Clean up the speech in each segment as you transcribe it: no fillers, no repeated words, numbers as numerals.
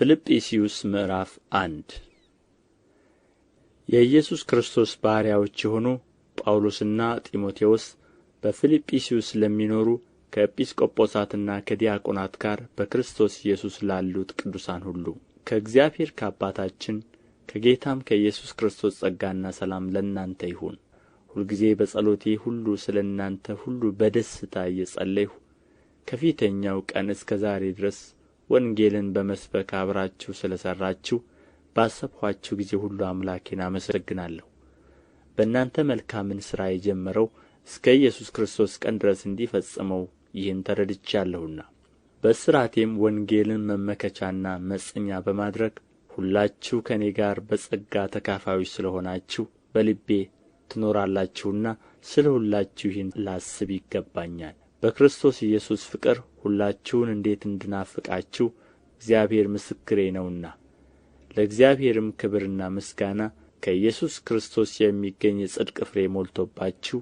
ፊልጵስዩስ ምዕራፍ 1 የኢየሱስ ክርስቶስ ባሪያዎች የሆኑ ጳውሎስና ጢሞቴዎስ በፊልጵስዩስ ለሚኖሩ ከኤጲስቆጶሳትና ከዲያቆናት ጋር በክርስቶስ ኢየሱስ ላሉት ቅዱሳን ሁሉ ከእግዚአብሔር ከአባታችን ከጌታም ከኢየሱስ ክርስቶስ ጸጋና ሰላም ለእናንተ ይሁን። ሁልጊዜ በጸሎቴ ሁሉ ስለ እናንተ ሁሉ በደስታ እየጸለይሁ ከፊተኛው ቀን እስከ ዛሬ ድረስ ወንጌልን በመስበክ አብራችሁ ስለ ሠራችሁ ባሰብኋችሁ ጊዜ ሁሉ አምላኬን አመሰግናለሁ። በእናንተ መልካምን ሥራ የጀመረው እስከ ኢየሱስ ክርስቶስ ቀን ድረስ እንዲፈጽመው ይህን ተረድቼአለሁና በእስራቴም ወንጌልን መመከቻና መጽኛ በማድረግ ሁላችሁ ከእኔ ጋር በጸጋ ተካፋዮች ስለ ሆናችሁ በልቤ ትኖራላችሁና ስለ ሁላችሁ ይህን ላስብ ይገባኛል። በክርስቶስ ኢየሱስ ፍቅር ሁላችሁን እንዴት እንድናፍቃችሁ እግዚአብሔር ምስክሬ ነውና። ለእግዚአብሔርም ክብርና ምስጋና ከኢየሱስ ክርስቶስ የሚገኝ የጽድቅ ፍሬ ሞልቶባችሁ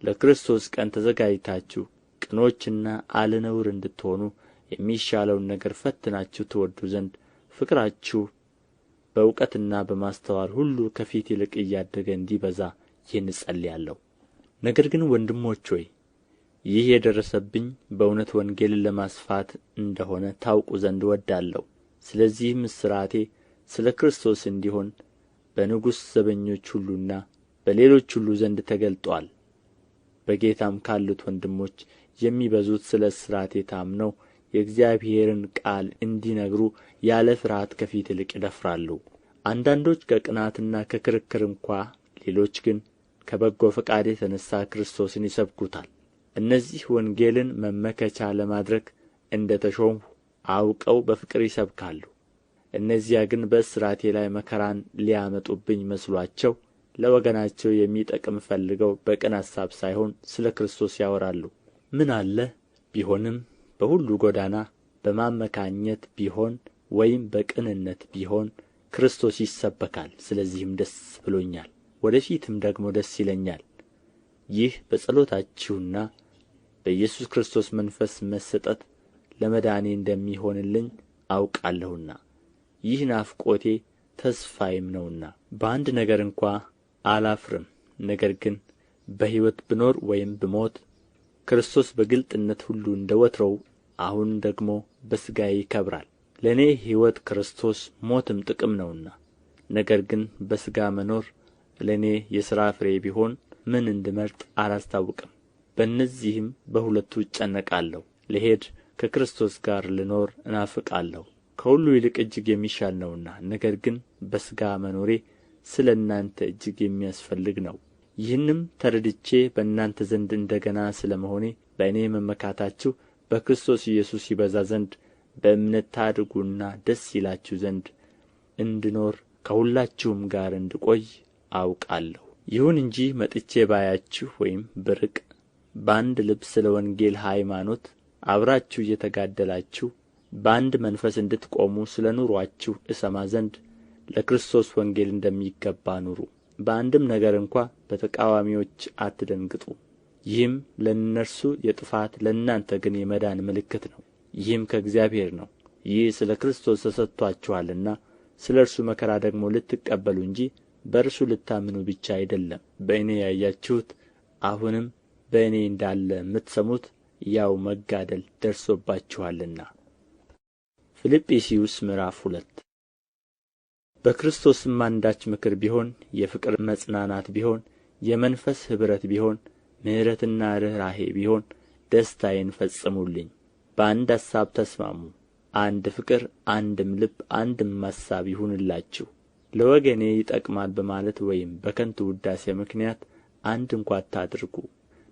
ለክርስቶስ ቀን ተዘጋጅታችሁ ቅኖችና አለ ነውር እንድትሆኑ የሚሻለውን ነገር ፈትናችሁ ትወዱ ዘንድ ፍቅራችሁ በእውቀትና በማስተዋል ሁሉ ከፊት ይልቅ እያደገ እንዲበዛ ይህን እጸልያለሁ። ነገር ግን ወንድሞች ሆይ ይህ የደረሰብኝ በእውነት ወንጌልን ለማስፋት እንደሆነ ታውቁ ዘንድ እወዳለሁ። ስለዚህም እስራቴ ስለ ክርስቶስ እንዲሆን በንጉሥ ዘበኞች ሁሉና በሌሎች ሁሉ ዘንድ ተገልጦአል። በጌታም ካሉት ወንድሞች የሚበዙት ስለ እስራቴ ታምነው የእግዚአብሔርን ቃል እንዲነግሩ ያለ ፍርሃት ከፊት ይልቅ ይደፍራሉ። አንዳንዶች ከቅንዓትና ከክርክር እንኳ፣ ሌሎች ግን ከበጎ ፈቃድ የተነሣ ክርስቶስን ይሰብኩታል። እነዚህ ወንጌልን መመከቻ ለማድረግ እንደ ተሾምሁ አውቀው በፍቅር ይሰብካሉ። እነዚያ ግን በእስራቴ ላይ መከራን ሊያመጡብኝ መስሎአቸው ለወገናቸው የሚጠቅም ፈልገው በቅን አሳብ ሳይሆን ስለ ክርስቶስ ያወራሉ። ምን አለ ቢሆንም በሁሉ ጎዳና በማመካኘት ቢሆን ወይም በቅንነት ቢሆን ክርስቶስ ይሰበካል። ስለዚህም ደስ ብሎኛል፣ ወደ ፊትም ደግሞ ደስ ይለኛል። ይህ በጸሎታችሁና በኢየሱስ ክርስቶስ መንፈስ መሰጠት ለመዳኔ እንደሚሆንልኝ አውቃለሁና ይህ ናፍቆቴ ተስፋዬም ነውና። በአንድ ነገር እንኳ አላፍርም። ነገር ግን በሕይወት ብኖር ወይም ብሞት ክርስቶስ በግልጥነት ሁሉ እንደ ወትሮው አሁን ደግሞ በሥጋዬ ይከብራል። ለእኔ ሕይወት ክርስቶስ ሞትም ጥቅም ነውና። ነገር ግን በሥጋ መኖር ለእኔ የሥራ ፍሬ ቢሆን ምን እንድመርጥ አላስታውቅም። በእነዚህም በሁለቱ እጨነቃለሁ። ልሄድ ከክርስቶስ ጋር ልኖር እናፍቃለሁ፣ ከሁሉ ይልቅ እጅግ የሚሻል ነውና። ነገር ግን በሥጋ መኖሬ ስለ እናንተ እጅግ የሚያስፈልግ ነው። ይህንም ተረድቼ በእናንተ ዘንድ እንደ ገና ስለ መሆኔ በእኔ መመካታችሁ በክርስቶስ ኢየሱስ ይበዛ ዘንድ በእምነት ታድጉና ደስ ይላችሁ ዘንድ እንድኖር ከሁላችሁም ጋር እንድቆይ አውቃለሁ። ይሁን እንጂ መጥቼ ባያችሁ ወይም ብርቅ በአንድ ልብ ስለ ወንጌል ሃይማኖት አብራችሁ እየተጋደላችሁ በአንድ መንፈስ እንድትቆሙ ስለ ኑሮአችሁ እሰማ ዘንድ ለክርስቶስ ወንጌል እንደሚገባ ኑሩ። በአንድም ነገር እንኳ በተቃዋሚዎች አትደንግጡ። ይህም ለእነርሱ የጥፋት ለእናንተ ግን የመዳን ምልክት ነው። ይህም ከእግዚአብሔር ነው። ይህ ስለ ክርስቶስ ተሰጥቶአችኋልና ስለ እርሱ መከራ ደግሞ ልትቀበሉ እንጂ በእርሱ ልታምኑ ብቻ አይደለም። በእኔ ያያችሁት አሁንም በእኔ እንዳለ የምትሰሙት ያው መጋደል ደርሶባችኋልና። ፊልጵስዩስ ምዕራፍ 2 በክርስቶስም አንዳች ምክር ቢሆን፣ የፍቅር መጽናናት ቢሆን፣ የመንፈስ ኅብረት ቢሆን፣ ምሕረትና ርኅራኄ ቢሆን ደስታዬን ፈጽሙልኝ። በአንድ አሳብ ተስማሙ፣ አንድ ፍቅር፣ አንድም ልብ፣ አንድም አሳብ ይሁንላችሁ። ለወገኔ ይጠቅማል በማለት ወይም በከንቱ ውዳሴ ምክንያት አንድ እንኳ አታድርጉ።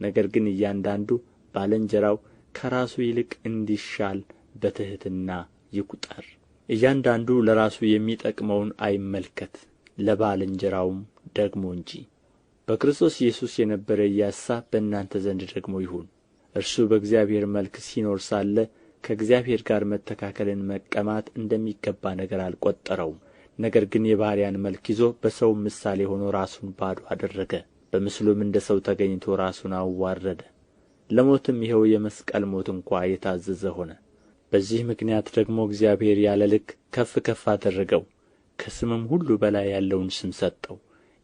ነገር ግን እያንዳንዱ ባልንጀራው ከራሱ ይልቅ እንዲሻል በትሕትና ይቁጠር። እያንዳንዱ ለራሱ የሚጠቅመውን አይመልከት፣ ለባልንጀራውም ደግሞ እንጂ። በክርስቶስ ኢየሱስ የነበረ ይህ አሳብ በእናንተ ዘንድ ደግሞ ይሁን። እርሱ በእግዚአብሔር መልክ ሲኖር ሳለ ከእግዚአብሔር ጋር መተካከልን መቀማት እንደሚገባ ነገር አልቈጠረውም። ነገር ግን የባሪያን መልክ ይዞ በሰውም ምሳሌ ሆኖ ራሱን ባዶ አደረገ። በምስሉም እንደ ሰው ተገኝቶ ራሱን አዋረደ፣ ለሞትም ይኸው የመስቀል ሞት እንኳ የታዘዘ ሆነ። በዚህ ምክንያት ደግሞ እግዚአብሔር ያለ ልክ ከፍ ከፍ አደረገው፣ ከስምም ሁሉ በላይ ያለውን ስም ሰጠው።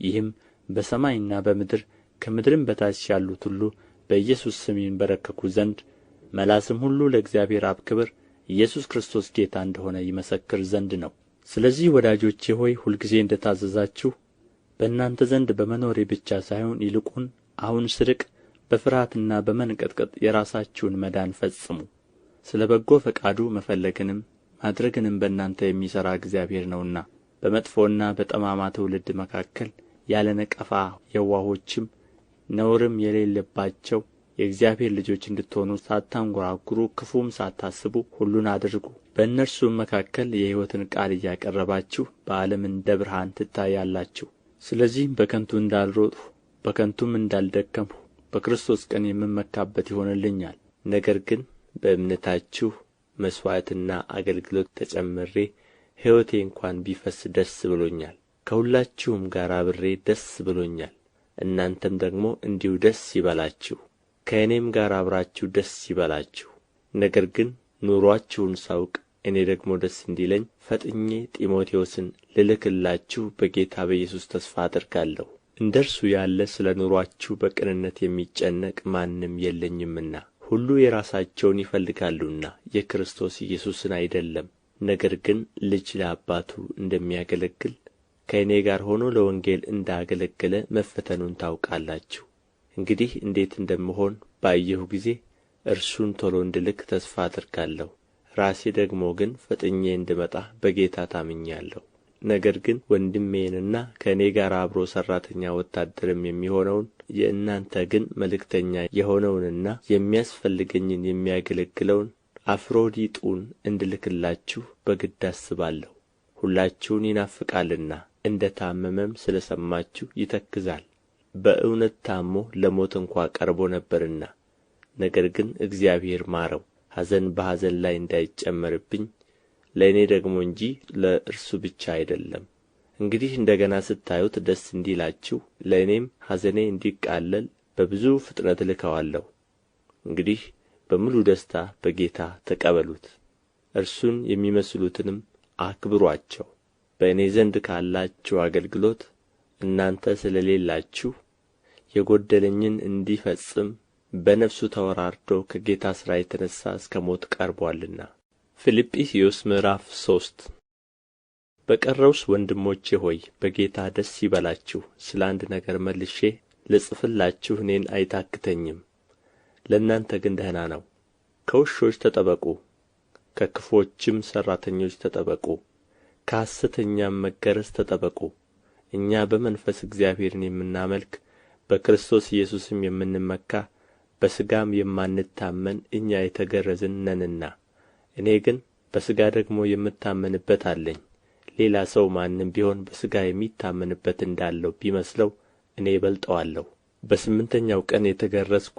ይህም በሰማይና በምድር ከምድርም በታች ያሉት ሁሉ በኢየሱስ ስም ይንበረከኩ ዘንድ መላስም ሁሉ ለእግዚአብሔር አብ ክብር ኢየሱስ ክርስቶስ ጌታ እንደሆነ ይመሰክር ዘንድ ነው። ስለዚህ ወዳጆቼ ሆይ ሁልጊዜ እንደ ታዘዛችሁ በእናንተ ዘንድ በመኖሬ ብቻ ሳይሆን ይልቁን አሁን ስርቅ በፍርሃትና በመንቀጥቀጥ የራሳችሁን መዳን ፈጽሙ። ስለ በጎ ፈቃዱ መፈለግንም ማድረግንም በእናንተ የሚሠራ እግዚአብሔር ነውና። በመጥፎና በጠማማ ትውልድ መካከል ያለ ነቀፋ የዋሆችም ነውርም የሌለባቸው የእግዚአብሔር ልጆች እንድትሆኑ ሳታንጐራጉሩ ክፉም ሳታስቡ ሁሉን አድርጉ። በእነርሱም መካከል የሕይወትን ቃል እያቀረባችሁ በዓለም እንደ ብርሃን ትታያላችሁ። ስለዚህም በከንቱ እንዳልሮጥሁ በከንቱም እንዳልደከምሁ በክርስቶስ ቀን የምመካበት ይሆንልኛል። ነገር ግን በእምነታችሁ መሥዋዕትና አገልግሎት ተጨምሬ ሕይወቴ እንኳን ቢፈስ ደስ ብሎኛል። ከሁላችሁም ጋር አብሬ ደስ ብሎኛል። እናንተም ደግሞ እንዲሁ ደስ ይበላችሁ፣ ከእኔም ጋር አብራችሁ ደስ ይበላችሁ። ነገር ግን ኑሮአችሁን ሳውቅ እኔ ደግሞ ደስ እንዲለኝ ፈጥኜ ጢሞቴዎስን ልልክላችሁ በጌታ በኢየሱስ ተስፋ አደርጋለሁ። እንደ እርሱ ያለ ስለ ኑሮአችሁ በቅንነት የሚጨነቅ ማንም የለኝምና። ሁሉ የራሳቸውን ይፈልጋሉና የክርስቶስ ኢየሱስን አይደለም። ነገር ግን ልጅ ለአባቱ እንደሚያገለግል ከእኔ ጋር ሆኖ ለወንጌል እንዳገለገለ መፈተኑን ታውቃላችሁ። እንግዲህ እንዴት እንደምሆን ባየሁ ጊዜ እርሱን ቶሎ እንድልክ ተስፋ አደርጋለሁ። ራሴ ደግሞ ግን ፈጥኜ እንድመጣ በጌታ ታምኛለሁ። ነገር ግን ወንድሜንና ከእኔ ጋር አብሮ ሠራተኛ ወታደርም የሚሆነውን የእናንተ ግን መልእክተኛ የሆነውንና የሚያስፈልገኝን የሚያገለግለውን አፍሮዲጡን እንድልክላችሁ በግድ አስባለሁ። ሁላችሁን ይናፍቃልና እንደ ታመመም ስለ ሰማችሁ ይተክዛል። በእውነት ታሞ ለሞት እንኳ ቀርቦ ነበርና፣ ነገር ግን እግዚአብሔር ማረው። ኀዘን በኀዘን ላይ እንዳይጨመርብኝ ለእኔ ደግሞ እንጂ ለእርሱ ብቻ አይደለም። እንግዲህ እንደ ገና ስታዩት ደስ እንዲላችሁ ለእኔም ኀዘኔ እንዲቃለል በብዙ ፍጥነት እልከዋለሁ። እንግዲህ በሙሉ ደስታ በጌታ ተቀበሉት። እርሱን የሚመስሉትንም አክብሩአቸው። በእኔ ዘንድ ካላችሁ አገልግሎት እናንተ ስለሌላችሁ የጎደለኝን እንዲፈጽም በነፍሱ ተወራርዶ ከጌታ ሥራ የተነሣ እስከ ሞት ቀርቦአልና። ፊልጵስዩስ ምዕራፍ 3 በቀረውስ ወንድሞቼ ሆይ በጌታ ደስ ይበላችሁ። ስለ አንድ ነገር መልሼ ልጽፍላችሁ እኔን አይታክተኝም። ለእናንተ ግን ደህና ነው። ከውሾች ተጠበቁ፣ ከክፉዎችም ሠራተኞች ተጠበቁ፣ ከሐሰተኛም መገረዝ ተጠበቁ። እኛ በመንፈስ እግዚአብሔርን የምናመልክ በክርስቶስ ኢየሱስም የምንመካ በሥጋም የማንታመን እኛ የተገረዝን ነንና። እኔ ግን በሥጋ ደግሞ የምታመንበት አለኝ። ሌላ ሰው ማንም ቢሆን በሥጋ የሚታመንበት እንዳለው ቢመስለው እኔ እበልጠዋለሁ። በስምንተኛው ቀን የተገረዝሁ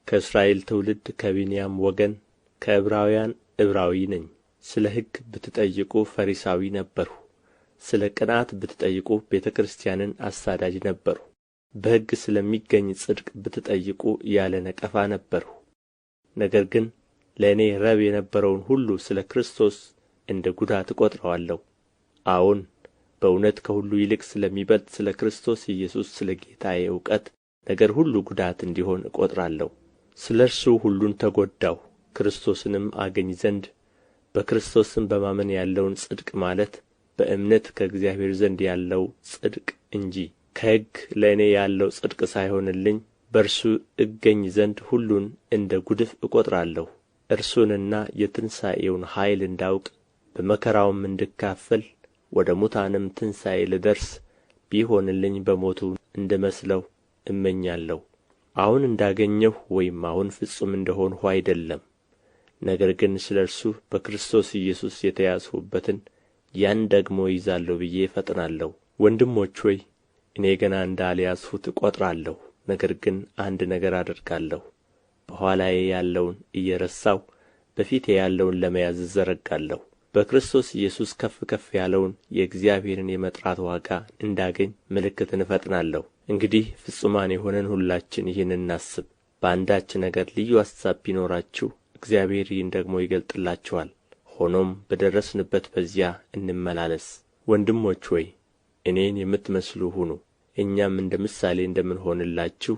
ከእስራኤል ትውልድ ከብንያም ወገን ከዕብራውያን ዕብራዊ ነኝ። ስለ ሕግ ብትጠይቁ ፈሪሳዊ ነበርሁ። ስለ ቅንዓት ብትጠይቁ ቤተ ክርስቲያንን አሳዳጅ ነበርሁ። በሕግ ስለሚገኝ ጽድቅ ብትጠይቁ ያለ ነቀፋ ነበርሁ። ነገር ግን ለእኔ ረብ የነበረውን ሁሉ ስለ ክርስቶስ እንደ ጉዳት እቈጥረዋለሁ። አዎን በእውነት ከሁሉ ይልቅ ስለሚበልጥ ስለ ክርስቶስ ኢየሱስ ስለ ጌታዬ እውቀት ነገር ሁሉ ጉዳት እንዲሆን እቈጥራለሁ። ስለ እርሱ ሁሉን ተጐዳሁ፣ ክርስቶስንም አገኝ ዘንድ በክርስቶስም በማመን ያለውን ጽድቅ ማለት በእምነት ከእግዚአብሔር ዘንድ ያለው ጽድቅ እንጂ ከሕግ ለእኔ ያለው ጽድቅ ሳይሆንልኝ በእርሱ እገኝ ዘንድ ሁሉን እንደ ጉድፍ እቈጥራለሁ። እርሱንና የትንሣኤውን ኃይል እንዳውቅ በመከራውም እንድካፈል ወደ ሙታንም ትንሣኤ ልደርስ ቢሆንልኝ በሞቱ እንድመስለው እመኛለሁ። አሁን እንዳገኘሁ ወይም አሁን ፍጹም እንደሆንሁ አይደለም፣ ነገር ግን ስለ እርሱ በክርስቶስ ኢየሱስ የተያዝሁበትን ያን ደግሞ ይዛለሁ ብዬ እፈጥናለሁ። ወንድሞች ሆይ እኔ ገና እንዳልያዝሁት እቈጥራለሁ። ነገር ግን አንድ ነገር አደርጋለሁ፣ በኋላዬ ያለውን እየረሳሁ በፊቴ ያለውን ለመያዝ እዘረጋለሁ። በክርስቶስ ኢየሱስ ከፍ ከፍ ያለውን የእግዚአብሔርን የመጥራት ዋጋ እንዳገኝ ምልክትን እፈጥናለሁ። እንግዲህ ፍጹማን የሆነን ሁላችን ይህን እናስብ። በአንዳች ነገር ልዩ አሳብ ቢኖራችሁ እግዚአብሔር ይህን ደግሞ ይገልጥላችኋል። ሆኖም በደረስንበት በዚያ እንመላለስ። ወንድሞች ሆይ እኔን የምትመስሉ ሁኑ፣ እኛም እንደ ምሳሌ እንደምንሆንላችሁ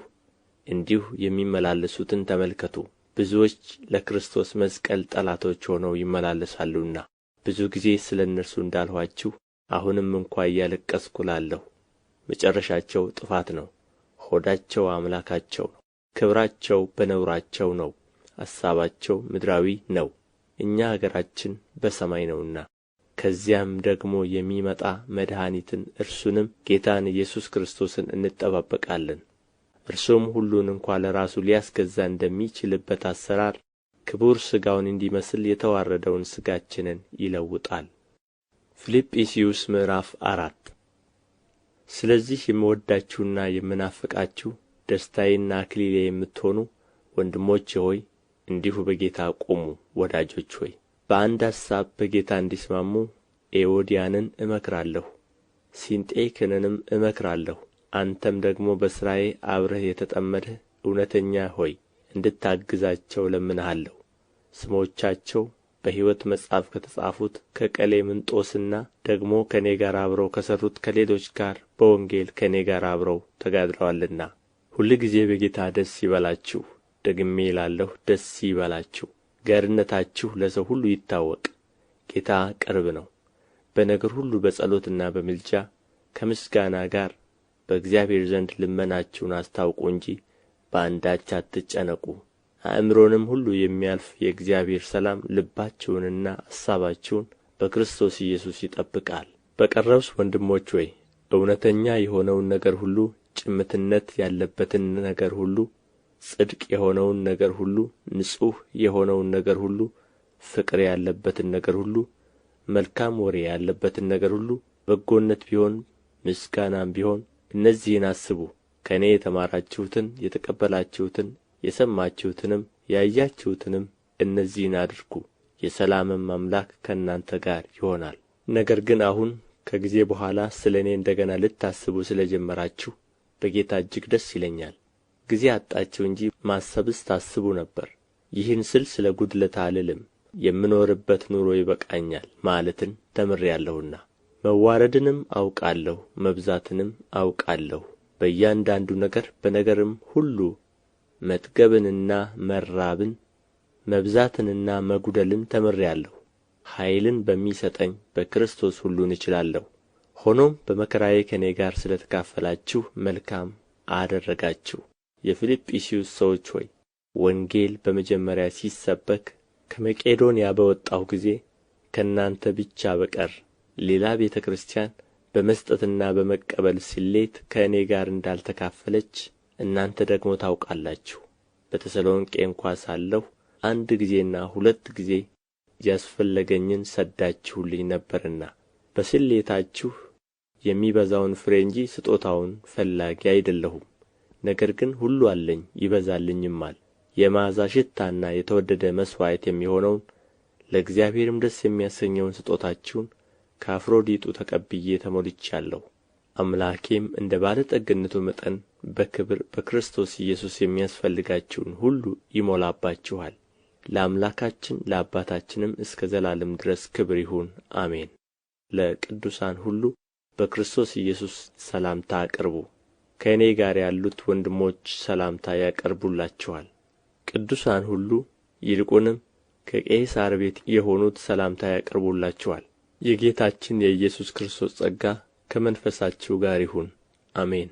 እንዲሁ የሚመላለሱትን ተመልከቱ። ብዙዎች ለክርስቶስ መስቀል ጠላቶች ሆነው ይመላለሳሉና ብዙ ጊዜ ስለ እነርሱ እንዳልኋችሁ አሁንም እንኳ እያለቀስኩ እላለሁ። መጨረሻቸው ጥፋት ነው፣ ሆዳቸው አምላካቸው ነው፣ ክብራቸው በነውራቸው ነው፣ አሳባቸው ምድራዊ ነው። እኛ አገራችን በሰማይ ነውና ከዚያም ደግሞ የሚመጣ መድኃኒትን እርሱንም ጌታን ኢየሱስ ክርስቶስን እንጠባበቃለን። እርሱም ሁሉን እንኳ ለራሱ ሊያስገዛ እንደሚችልበት አሠራር ክቡር ሥጋውን እንዲመስል የተዋረደውን ሥጋችንን ይለውጣል። ፊልጵስዩስ ምዕራፍ 4 ስለዚህ የምወዳችሁና የምናፍቃችሁ ደስታዬና አክሊሌ የምትሆኑ ወንድሞቼ ሆይ እንዲሁ በጌታ ቁሙ። ወዳጆች ሆይ በአንድ አሳብ በጌታ እንዲስማሙ ኤዎድያንን እመክራለሁ፣ ሲንጤክንንም እመክራለሁ። አንተም ደግሞ በሥራዬ አብረህ የተጠመድህ እውነተኛ ሆይ እንድታግዛቸው እለምንሃለሁ። ስሞቻቸው በሕይወት መጽሐፍ ከተጻፉት ከቀሌምንጦስና ደግሞ ከእኔ ጋር አብረው ከሠሩት ከሌሎች ጋር በወንጌል ከእኔ ጋር አብረው ተጋድለዋልና ሁልጊዜ በጌታ ደስ ይበላችሁ። ደግሜ እላለሁ ደስ ይበላችሁ። ገርነታችሁ ለሰው ሁሉ ይታወቅ። ጌታ ቅርብ ነው። በነገር ሁሉ በጸሎትና በምልጃ ከምስጋና ጋር በእግዚአብሔር ዘንድ ልመናችሁን አስታውቁ እንጂ በአንዳች አትጨነቁ። አእምሮንም ሁሉ የሚያልፍ የእግዚአብሔር ሰላም ልባችሁንና አሳባችሁን በክርስቶስ ኢየሱስ ይጠብቃል። በቀረውስ ወንድሞች ሆይ እውነተኛ የሆነውን ነገር ሁሉ፣ ጭምትነት ያለበትን ነገር ሁሉ፣ ጽድቅ የሆነውን ነገር ሁሉ፣ ንጹሕ የሆነውን ነገር ሁሉ፣ ፍቅር ያለበትን ነገር ሁሉ፣ መልካም ወሬ ያለበትን ነገር ሁሉ፣ በጎነት ቢሆን ምስጋናም ቢሆን እነዚህን አስቡ። ከእኔ የተማራችሁትን የተቀበላችሁትን የሰማችሁትንም ያያችሁትንም እነዚህን አድርጉ፣ የሰላምም አምላክ ከእናንተ ጋር ይሆናል። ነገር ግን አሁን ከጊዜ በኋላ ስለ እኔ እንደ ገና ልታስቡ ስለ ጀመራችሁ በጌታ እጅግ ደስ ይለኛል። ጊዜ አጣችሁ እንጂ ማሰብስ ታስቡ ነበር። ይህን ስል ስለ ጉድለት አልልም፣ የምኖርበት ኑሮ ይበቃኛል ማለትን ተምሬአለሁና። መዋረድንም አውቃለሁ፣ መብዛትንም አውቃለሁ። በእያንዳንዱ ነገር በነገርም ሁሉ መጥገብንና መራብን መብዛትንና መጉደልን ተምሬአለሁ። ኃይልን በሚሰጠኝ በክርስቶስ ሁሉን እችላለሁ። ሆኖም በመከራዬ ከእኔ ጋር ስለ ተካፈላችሁ መልካም አደረጋችሁ። የፊልጵስዩስ ሰዎች ሆይ ወንጌል በመጀመሪያ ሲሰበክ ከመቄዶንያ በወጣሁ ጊዜ ከእናንተ ብቻ በቀር ሌላ ቤተ ክርስቲያን በመስጠትና በመቀበል ስሌት ከእኔ ጋር እንዳልተካፈለች እናንተ ደግሞ ታውቃላችሁ። በተሰሎንቄ እንኳ ሳለሁ አንድ ጊዜና ሁለት ጊዜ ያስፈለገኝን ሰዳችሁልኝ ነበርና በስሌታችሁ የሚበዛውን ፍሬ እንጂ ስጦታውን ፈላጊ አይደለሁም። ነገር ግን ሁሉ አለኝ ይበዛልኝማል። የመዓዛ ሽታና የተወደደ መሥዋዕት የሚሆነውን ለእግዚአብሔርም ደስ የሚያሰኘውን ስጦታችሁን ከአፍሮዲጡ ተቀብዬ ተሞልቻለሁ። አምላኬም እንደ ባለ ጠግነቱ መጠን በክብር በክርስቶስ ኢየሱስ የሚያስፈልጋችሁን ሁሉ ይሞላባችኋል። ለአምላካችን ለአባታችንም እስከ ዘላለም ድረስ ክብር ይሁን፣ አሜን። ለቅዱሳን ሁሉ በክርስቶስ ኢየሱስ ሰላምታ አቅርቡ። ከእኔ ጋር ያሉት ወንድሞች ሰላምታ ያቀርቡላችኋል። ቅዱሳን ሁሉ ይልቁንም ከቄሳር ቤት የሆኑት ሰላምታ ያቀርቡላችኋል። የጌታችን የኢየሱስ ክርስቶስ ጸጋ ከመንፈሳችሁ ጋር ይሁን፣ አሜን።